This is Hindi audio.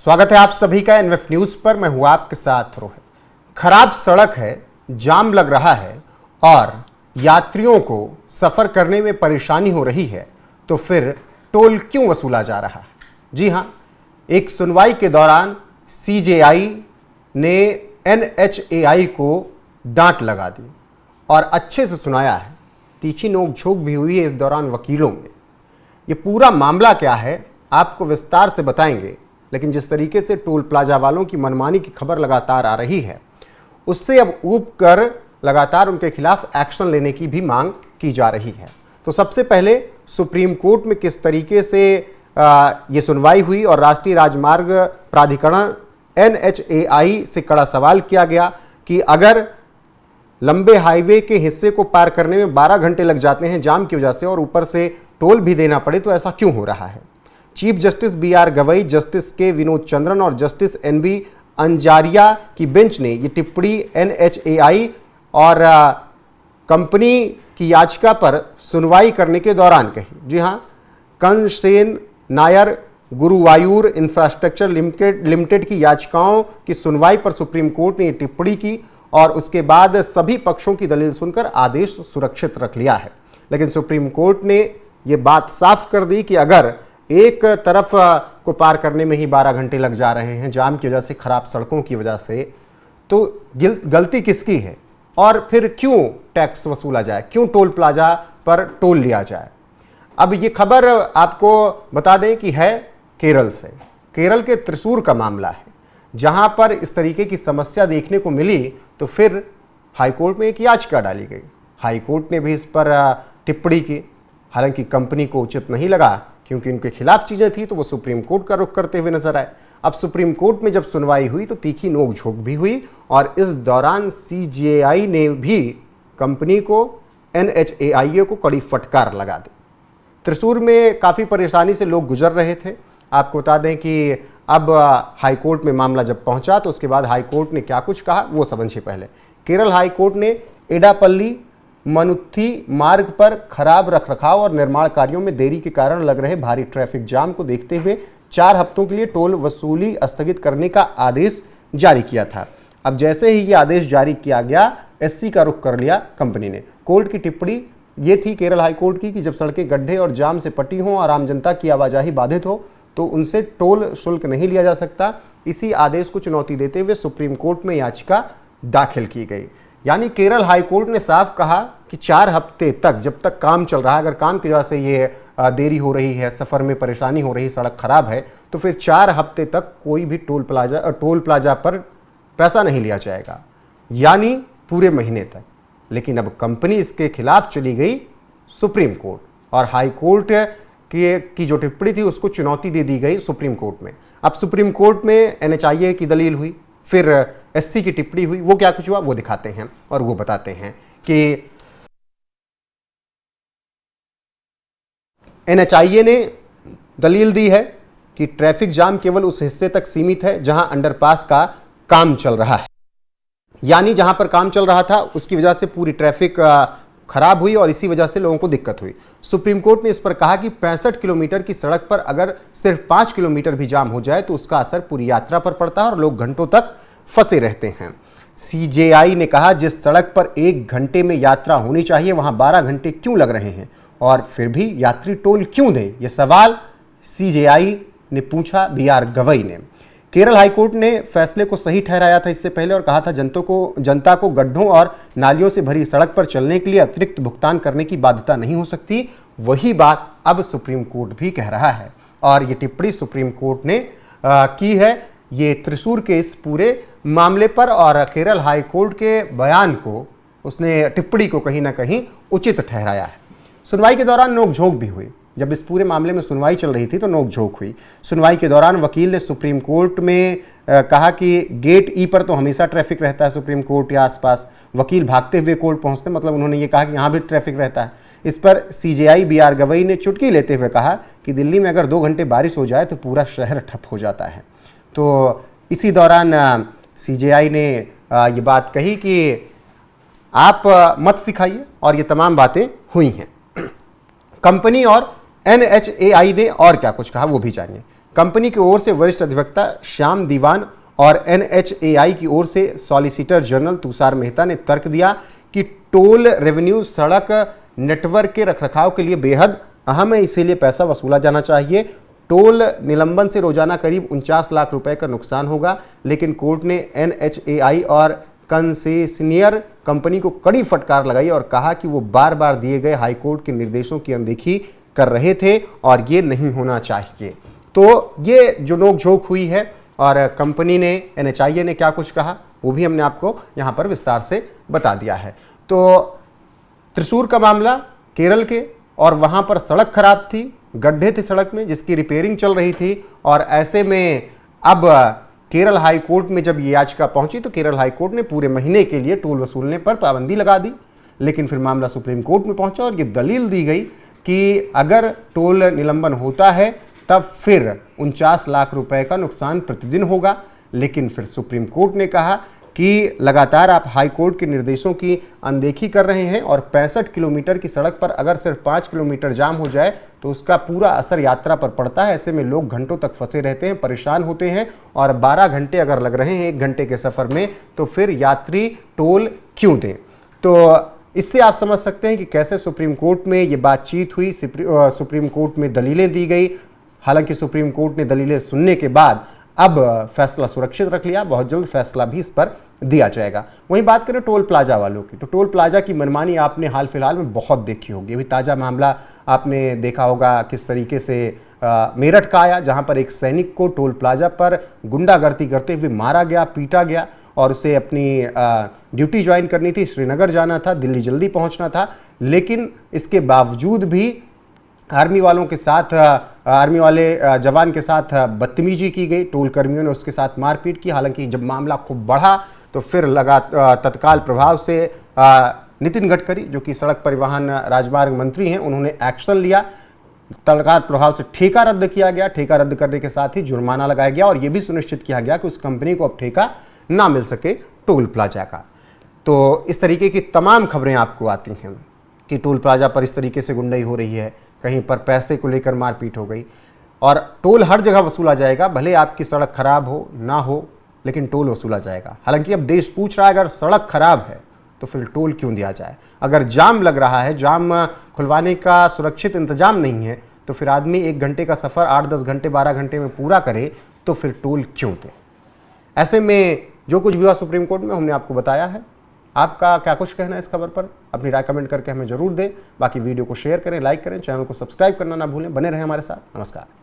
स्वागत है आप सभी का एनएफ न्यूज पर। मैं हूं आपके साथ रोहित। खराब सड़क है, जाम लग रहा है और यात्रियों को सफर करने में परेशानी हो रही है, तो फिर टोल क्यों वसूला जा रहा है? जी हां, एक सुनवाई के दौरान सीजेआई ने एनएचएआई को डांट लगा दी और अच्छे से सुनाया है। तीखी नोकझोंक भी हुई है इस दौरान वकीलों में। ये पूरा मामला क्या है आपको विस्तार से बताएंगे, लेकिन जिस तरीके से टोल प्लाजा वालों की मनमानी की खबर लगातार आ रही है, उससे अब ऊब कर लगातार उनके खिलाफ एक्शन लेने की भी मांग की जा रही है। तो सबसे पहले सुप्रीम कोर्ट में किस तरीके से ये सुनवाई हुई और राष्ट्रीय राजमार्ग प्राधिकरण एनएचएआई से कड़ा सवाल किया गया कि अगर लंबे हाईवे के हिस्से को पार करने में 12 घंटे लग जाते हैं जाम की वजह से और ऊपर से टोल भी देना पड़े, तो ऐसा क्यों हो रहा है? Chief justice B R Gavai, justice K Vinod Chandran और जस्टिस एनबी अंजारिया की बेंच ने ये टिप्पणी एनएचएआई और कंपनी की याचिका पर सुनवाई करने के दौरान कही। जी हां, कंसेन नायर गुरुवायूर इंफ्रास्ट्रक्चर लिमिटेड की याचिकाओं की सुनवाई पर सुप्रीम कोर्ट ने ये टिप्पणी की और उसके बाद सभी पक्षों की दलील सुनकर आदेश सुरक्षित रख लिया है। लेकिन सुप्रीम कोर्ट ने ये बात साफ कर दी कि अगर एक तरफ को पार करने में ही 12 घंटे लग जा रहे हैं जाम की वजह से, खराब सड़कों की वजह से, तो गलती किसकी है और फिर क्यों टैक्स वसूला जाए, क्यों टोल प्लाजा पर टोल लिया जाए? अब ये खबर आपको बता दें कि है केरल से। केरल के त्रिशूर का मामला है, जहां पर इस तरीके की समस्या देखने को मिली तो फिर हाईकोर्ट में एक याचिका डाली गई। हाईकोर्ट ने भी इस पर टिप्पणी की। हालांकि कंपनी को उचित नहीं लगा क्योंकि उनके खिलाफ चीजें थी, तो वो सुप्रीम कोर्ट का रुख करते हुए नजर आए। अब सुप्रीम कोर्ट में जब सुनवाई हुई तो तीखी नोकझोंक भी हुई और इस दौरान सीजेआई ने भी कंपनी को, एनएचएआई को कड़ी फटकार लगा दी। त्रिशूर में काफ़ी परेशानी से लोग गुजर रहे थे। आपको बता दें कि अब हाईकोर्ट में मामला जब पहुंचा तो उसके बाद हाईकोर्ट ने क्या कुछ कहा वो समझिए। पहले केरल हाईकोर्ट ने एडापल्ली मनुत्थी मार्ग पर खराब रखरखाव और निर्माण कार्यों में देरी के कारण लग रहे भारी ट्रैफिक जाम को देखते हुए 4 हफ्तों के लिए टोल वसूली स्थगित करने का आदेश जारी किया था। अब जैसे ही ये आदेश जारी किया गया, एससी का रुख कर लिया कंपनी ने। कोर्ट की टिप्पणी ये थी केरल हाईकोर्ट की कि जब सड़कें गड्ढे और जाम से पटी हों और आम जनता की आवाजाही बाधित हो तो उनसे टोल शुल्क नहीं लिया जा सकता। इसी आदेश को चुनौती देते हुए सुप्रीम कोर्ट में याचिका दाखिल की गई। यानी केरल हाईकोर्ट ने साफ कहा कि 4 हफ्ते तक, जब तक काम चल रहा है, अगर काम की वजह से ये देरी हो रही है, सफ़र में परेशानी हो रही, सड़क खराब है, तो फिर 4 हफ्ते तक कोई भी टोल प्लाजा पर पैसा नहीं लिया जाएगा, यानी पूरे महीने तक। लेकिन अब कंपनी इसके खिलाफ चली गई सुप्रीम कोर्ट और हाई कोर्ट की जो टिप्पणी थी उसको चुनौती दे दी गई सुप्रीम कोर्ट में। अब सुप्रीम कोर्ट में एनएचआईए की दलील हुई, फिर एससी की टिप्पणी हुई। वो क्या कुछ हुआ वो दिखाते हैं और वो बताते हैं कि एनएचआईए ने दलील दी है कि ट्रैफिक जाम केवल उस हिस्से तक सीमित है जहां अंडरपास का काम चल रहा है, यानी जहां पर काम चल रहा था उसकी वजह से पूरी ट्रैफिक खराब हुई और इसी वजह से लोगों को दिक्कत हुई। सुप्रीम कोर्ट ने इस पर कहा कि 65 किलोमीटर की सड़क पर अगर सिर्फ 5 किलोमीटर भी जाम हो जाए तो उसका असर पूरी यात्रा पर पड़ता है और लोग घंटों तक फंसे रहते हैं। सीजेआई ने कहा जिस सड़क पर 1 घंटे में यात्रा होनी चाहिए वहां 12 घंटे क्यों लग रहे हैं और फिर भी यात्री टोल क्यों दें? यह सवाल सीजेआई ने पूछा बीआर गवई ने। केरल हाईकोर्ट ने फैसले को सही ठहराया था इससे पहले और कहा था जनता को गड्ढों और नालियों से भरी सड़क पर चलने के लिए अतिरिक्त भुगतान करने की बाध्यता नहीं हो सकती। वही बात अब सुप्रीम कोर्ट भी कह रहा है और ये टिप्पणी सुप्रीम कोर्ट ने की है ये त्रिशूर के इस पूरे मामले पर और केरल हाईकोर्ट के बयान को, उसने टिप्पणी को कहीं ना कहीं उचित ठहराया है। सुनवाई के दौरान नोकझोंक भी हुई। जब इस पूरे मामले में सुनवाई चल रही थी तो नोकझोंक हुई। सुनवाई के दौरान वकील ने सुप्रीम कोर्ट में कहा कि गेट ई पर तो हमेशा ट्रैफिक रहता है सुप्रीम कोर्ट या आसपास, वकील भागते हुए कोर्ट पहुंचते, मतलब उन्होंने ये कहा कि यहाँ भी ट्रैफिक रहता है। इस पर सीजेआई बीआर गवई ने चुटकी लेते हुए कहा कि दिल्ली में अगर 2 घंटे बारिश हो जाए तो पूरा शहर ठप हो जाता है। तो इसी दौरान सीजेआई ने ये बात कही कि आप मत सिखाइए और ये तमाम बातें हुई हैं। कंपनी और एनएचएआई ने और क्या कुछ कहा वो भी जानिए। कंपनी की ओर से वरिष्ठ अधिवक्ता श्याम दीवान और NHAI की ओर से सॉलिसिटर जनरल तुषार मेहता ने तर्क दिया कि टोल रेवेन्यू सड़क नेटवर्क के रखरखाव के लिए बेहद अहम है, इसीलिए पैसा वसूला जाना चाहिए। टोल निलंबन से रोजाना करीब 49 लाख रुपए का नुकसान होगा, लेकिन कोर्ट ने NHAI और कंसेशनियर कंपनी को कड़ी फटकार लगाई और कहा कि वो बार बार दिए गए हाईकोर्ट के निर्देशों की अनदेखी कर रहे थे और ये नहीं होना चाहिए। तो ये जो नोकझोंक हुई है और कंपनी ने, NHAI ने क्या कुछ कहा, वो भी हमने आपको यहाँ पर विस्तार से बता दिया है। तो त्रिशूर का मामला केरल के, और वहाँ पर सड़क खराब थी, गड्ढे थे सड़क में जिसकी रिपेयरिंग चल रही थी, और ऐसे में अब केरल हाई कोर्ट में जब ये याचिका पहुंची तो केरल हाई कोर्ट ने पूरे महीने के लिए टोल वसूलने पर पाबंदी लगा दी। लेकिन फिर मामला सुप्रीम कोर्ट में पहुंचा और ये दलील दी गई कि अगर टोल निलंबन होता है तब फिर 49 लाख रुपए का नुकसान प्रतिदिन होगा। लेकिन फिर सुप्रीम कोर्ट ने कहा कि लगातार आप हाई कोर्ट के निर्देशों की अनदेखी कर रहे हैं और 65 किलोमीटर की सड़क पर अगर सिर्फ 5 किलोमीटर जाम हो जाए तो उसका पूरा असर यात्रा पर पड़ता है। ऐसे में लोग घंटों तक फंसे रहते हैं, परेशान होते हैं, और 12 घंटे अगर लग रहे हैं 1 घंटे के सफ़र में तो फिर यात्री टोल क्यों दें। तो इससे आप समझ सकते हैं कि कैसे सुप्रीम कोर्ट में ये बातचीत हुई, सुप्रीम कोर्ट में दलीलें दी गई। हालांकि सुप्रीम कोर्ट ने दलीलें सुनने के बाद अब फैसला सुरक्षित रख लिया, बहुत जल्द फैसला भी इस पर दिया जाएगा। वहीं बात करें टोल प्लाजा वालों की, तो टोल प्लाजा की मनमानी आपने हाल फिलहाल में बहुत देखी होगी। अभी ताज़ा मामला आपने देखा होगा किस तरीके से मेरठ का आया, जहां पर एक सैनिक को टोल प्लाजा पर गुंडागर्दी करते हुए मारा गया, पीटा गया, और उसे अपनी ड्यूटी ज्वाइन करनी थी, श्रीनगर जाना था, दिल्ली जल्दी पहुंचना था, लेकिन इसके बावजूद भी आर्मी वालों के साथ, आर्मी वाले जवान के साथ बदतमीजी की गई, टोल कर्मियों ने उसके साथ मारपीट की। हालांकि जब मामला खूब बढ़ा तो फिर तत्काल प्रभाव से नितिन गडकरी, जो कि सड़क परिवहन राजमार्ग मंत्री हैं, उन्होंने एक्शन लिया। तत्काल प्रभाव से ठेका रद्द किया गया, ठेका रद्द करने के साथ ही जुर्माना लगाया गया और यह भी सुनिश्चित किया गया कि उस कंपनी को अब ठेका ना मिल सके टोल प्लाजा का। तो इस तरीके की तमाम खबरें आपको आती हैं कि टोल प्लाजा पर इस तरीके से गुंडाई हो रही है, कहीं पर पैसे को लेकर मारपीट हो गई, और टोल हर जगह वसूला जाएगा, भले आपकी सड़क खराब हो ना हो, लेकिन टोल वसूला जाएगा। हालांकि अब देश पूछ रहा है अगर सड़क खराब है तो फिर टोल क्यों दिया जाए। अगर जाम लग रहा है, जाम खुलवाने का सुरक्षित इंतजाम नहीं है, तो फिर आदमी 1 घंटे का सफ़र 8-10 घंटे 12 घंटे में पूरा करे तो फिर टोल क्यों दे। ऐसे में जो कुछ भी हुआ सुप्रीम कोर्ट में हमने आपको बताया है। आपका क्या कुछ कहना है इस खबर पर, अपनी राय कमेंट करके हमें जरूर दें। बाकी वीडियो को शेयर करें, लाइक करें, चैनल को सब्सक्राइब करना ना भूलें। बने रहें हमारे साथ। नमस्कार।